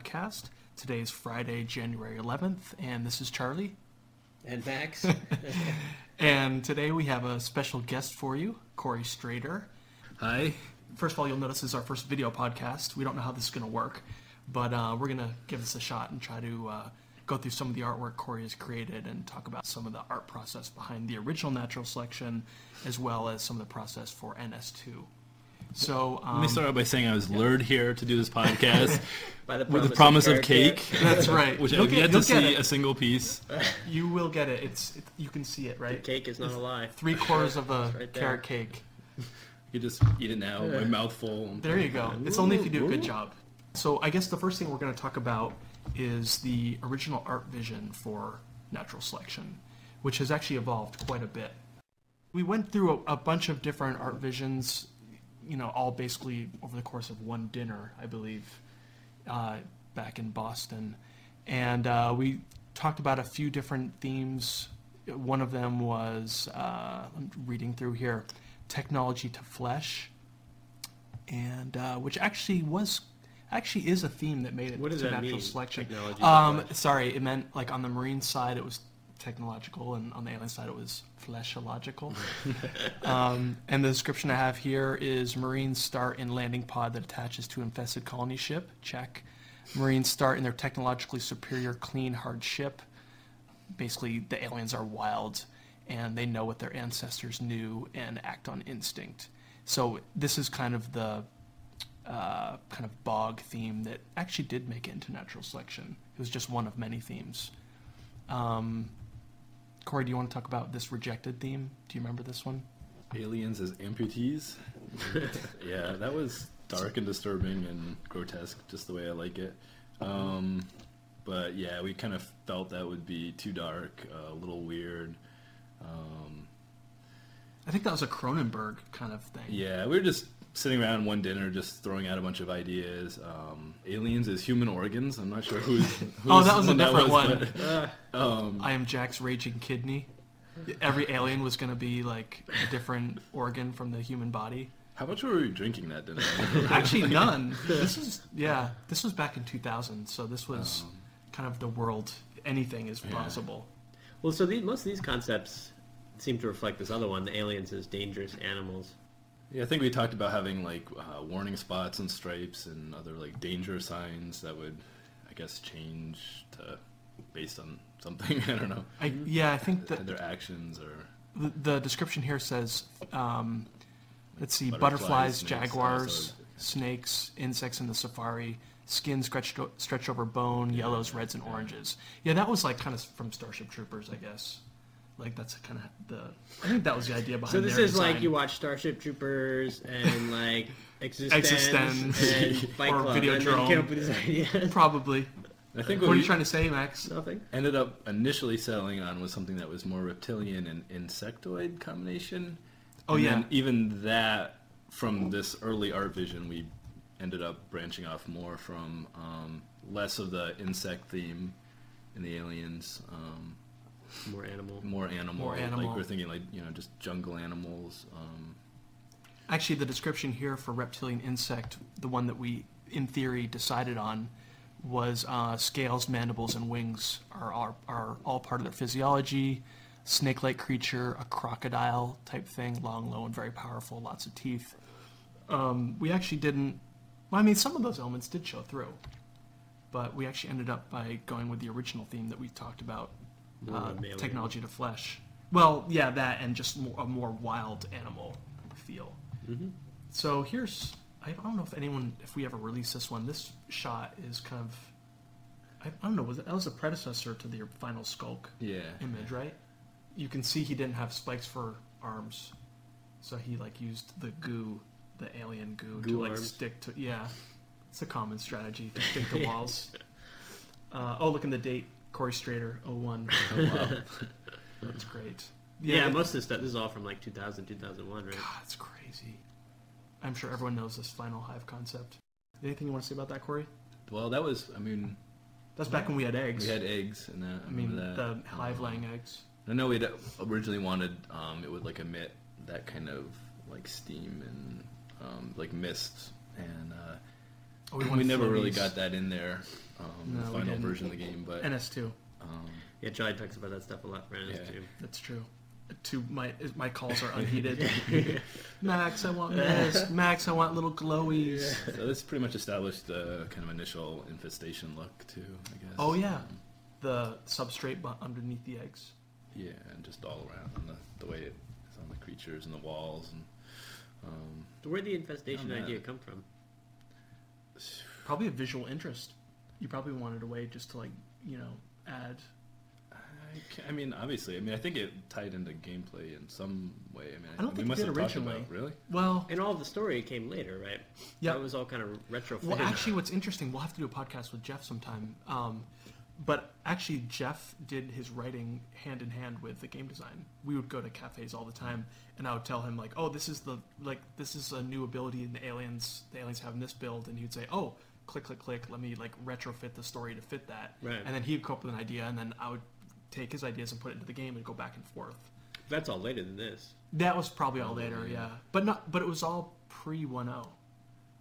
Videocast. Today is Friday, January 11th, and this is Charlie. And Max. And today we have a special guest for you, Corey Strader. Hi. First of all, you'll notice this is our first video podcast. We don't know how this is going to work, but we're going to give this a shot and try to go through some of the artwork Corey has created and talk about some of the art process behind the original natural selection, as well as some of the process for NS2. So let me start out by saying I was lured here to do this podcast with the promise of cake. That's right. Which I've yet to see a single piece. You will get it. You can see it, right? The cake is not a lie. 3/4 of a right carrot cake. You just eat it now, my mouth full. There you go. It's only if you do a good job. So I guess the first thing we're going to talk about is the original art vision for natural selection, which has actually evolved quite a bit. We went through a bunch of different art visions, all basically over the course of one dinner, I believe, back in Boston. And we talked about a few different themes. One of them was, I'm reading through here, technology to flesh, and which actually is a theme that made it to natural selection. Sorry, it meant like on the marine side it was technological, and on the alien side it was fleshological. And the description I have here is: Marines start in landing pod that attaches to infested colony ship. Check. Marines start in their technologically superior, clean, hard ship. Basically, the aliens are wild, and they know what their ancestors knew and act on instinct. So this is kind of the bog theme that actually did make it into natural selection. It was just one of many themes. Corey, do you want to talk about this rejected theme? Do you remember this one? Aliens as amputees? Yeah, that was dark and disturbing and grotesque, just the way I like it. But yeah, we kind of felt that would be too dark, a little weird. I think that was a Cronenberg kind of thing. Yeah, we were just sitting around one dinner, just throwing out a bunch of ideas. Aliens as human organs. I'm not sure who's oh, that was a different one. But, I am Jack's raging kidney. Every alien was going to be like a different organ from the human body. How much were we drinking that dinner? Actually, none. This was back in 2000, so this was kind of the world. Anything is possible. Well, so most of these concepts seem to reflect this other one, the aliens as dangerous animals. Yeah, I think we talked about having like warning spots and stripes and other like danger signs that would, I guess, change based on something. I don't know. I think that their actions or the description here says, let's see, butterflies, snakes, jaguars, snakes, insects in the safari, skin stretched over bone, yellows, reds, and oranges. Yeah, that was like kind of from Starship Troopers, I guess. Like that's kind of I think that was the idea behind. So this their is design. Like you watch Starship Troopers and like Existence and Fight or Club, Videodrome. And then came up with this idea. Probably. I think what are you trying to say, Max? Nothing. Ended up initially settling on was something that was more reptilian and insectoid combination. Oh, and yeah. Then even that, from this early art vision, we ended up branching off more from less of the insect theme in the aliens. More animal. Like we're thinking like, just jungle animals. Actually, the description here for reptilian insect, the one that we, in theory, decided on, was scales, mandibles, and wings are all part of their physiology. Snake-like creature, a crocodile type thing, long, low, and very powerful, lots of teeth. We actually didn't... Well, I mean, some of those elements did show through, but we actually ended up by going with the original theme that we talked about, technology to flesh. Well, yeah, that and just a more wild animal feel. Mm-hmm. So here's... I don't know if we ever released this one. This shot is kind of... I don't know, that was a predecessor to the final Skulk image, right? You can see he didn't have spikes for arms, so he used the goo, the alien goo to arms. stick to. Yeah, it's a common strategy to stick to walls. Look in the date, Corey Strader, 01. Oh, wow. That's great. Yeah, most of this stuff, this is all from 2000, 2001, right? God, that's crazy. I'm sure everyone knows this final hive concept. Anything you want to say about that, Corey? Well, that was, that's back when we had eggs. We had eggs, and that. The hive-laying eggs. I know we'd originally wanted it would emit that kind of steam and mist, and Oh, we wanted never really floaties. got that in there. No, The we final didn't. version of the game, but NS2. Yeah, Charlie talks about that stuff a lot for NS2. Yeah. That's true. My calls are unheated. Max, I want this. Max, I want little glowies. So this pretty much established the kind of initial infestation look too, I guess. Oh yeah, the substrate underneath the eggs. Yeah, and just all around and the way it is on the creatures and the walls and. Where'd the infestation Oh, idea come from? Probably a visual interest. You probably wanted a way just to add. I mean, obviously, I think it tied into gameplay in some way. I don't think we it must did have talked originally. about really. Well, And all of the story came later, right? Yeah. That was all kind of retrofitted. well, actually, what's interesting, we'll have to do a podcast with Jeff sometime. But actually, Jeff did his writing hand in hand with the game design. We would go to cafes all the time, and I would tell him like, "Oh, this is a new ability in the aliens. The aliens have in this build," and he'd say, "Oh, click, click, click. Let me retrofit the story to fit that." Right. And then he'd come up with an idea, and then I would take his ideas and put it into the game and go back and forth. That's all later than this. That was probably all later, yeah. But it was all pre 1.0,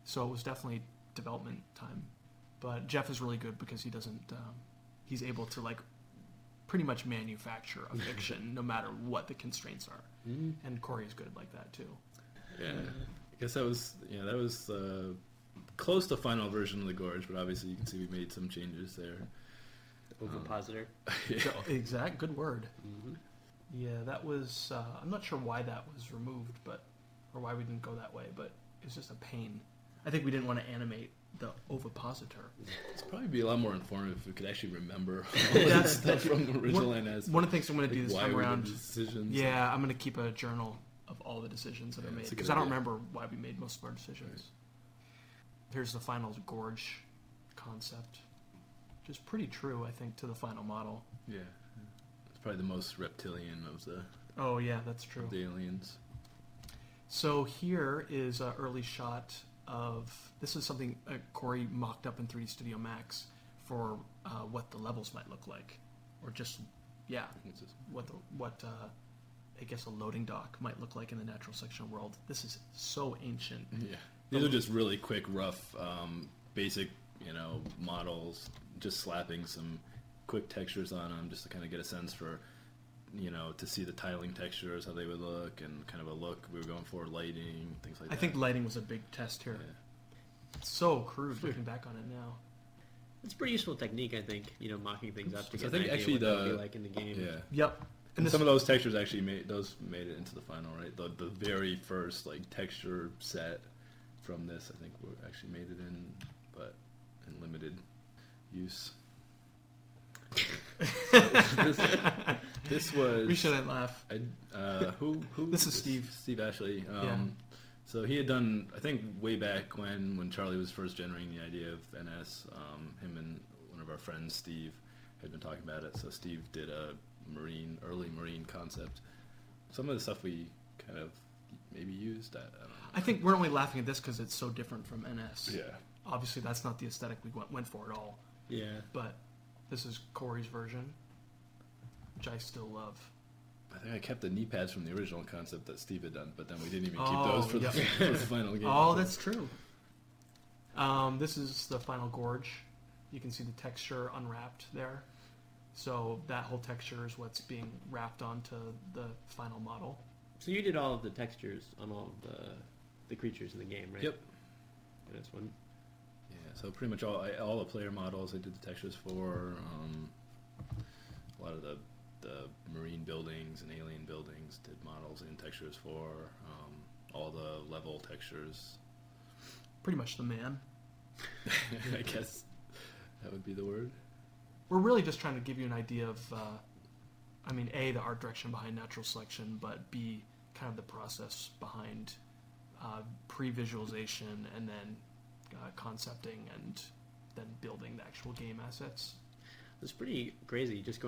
so it was definitely development time. But Jeff is really good because he doesn't. He's able to pretty much manufacture a fiction no matter what the constraints are, and Corey is good like that too. Yeah, I guess that was close to final version of the Gorge, but obviously you can see we made some changes there. Ovipositor. Exact, good word. Mm-hmm. Yeah, that was. I'm not sure why that was removed, or why we didn't go that way, but it's just a pain. I think we didn't want to animate the ovipositor. It's probably be a lot more informative if we could actually remember all that stuff from the original NS. One of the things I'm going to do this why time we made around. the decisions. Yeah, I'm going to keep a journal of all the decisions that I made that's a because good I don't idea. remember why we made most of our decisions. Here's the final gorge concept, which is pretty true, I think, to the final model. Yeah, it's probably the most reptilian of the Oh yeah, that's true. of the aliens. So here is an early shot of, this is something Corey mocked up in 3D Studio Max for what the levels might look like, or just What's this? what I guess a loading dock might look like in the natural section world. This is so ancient. Yeah, these are just really quick, rough, basic, models. Just slapping some quick textures on them, just to kind of get a sense for, to see the tiling textures, how they would look, and kind of a look we were going for, lighting, things like that. I think lighting was a big test here. Yeah. It's so crude looking back on it now. It's a pretty useful technique, I think. Mocking things up to So get I an think idea actually what they'll be like in the game. Yeah. Yep. And some of those textures actually made it into the final, right? The very first texture set from this, I think, actually made it in, but in limited use. This was. We shouldn't laugh. Who? This is Steve. Steve Ashley. Yeah. So he had done, I think, way back when Charlie was first generating the idea of NS. Him and one of our friends, Steve, had been talking about it. So Steve did a early marine concept. Some of the stuff we kind of maybe used. I don't know. I think we're only laughing at this because it's so different from NS. Yeah. Obviously, that's not the aesthetic we went for at all. Yeah. But this is Corey's version, which I still love. I think I kept the knee pads from the original concept that Steve had done, but then we didn't even keep Oh, those for, yeah. for the final game. Oh, that's true. This is the final gorge. You can see the texture unwrapped there. So that whole texture is what's being wrapped onto the final model. So you did all of the textures on all of the creatures in the game, right? Yep. That's one. Yeah, so pretty much all the player models I did the textures for. A lot of the marine buildings and alien buildings did models and textures for. All the level textures. Pretty much the man. I guess that would be the word. We're really just trying to give you an idea of, A, the art direction behind natural selection, but B, kind of the process behind pre-visualization and then concepting and then building the actual game assets. It's pretty crazy just going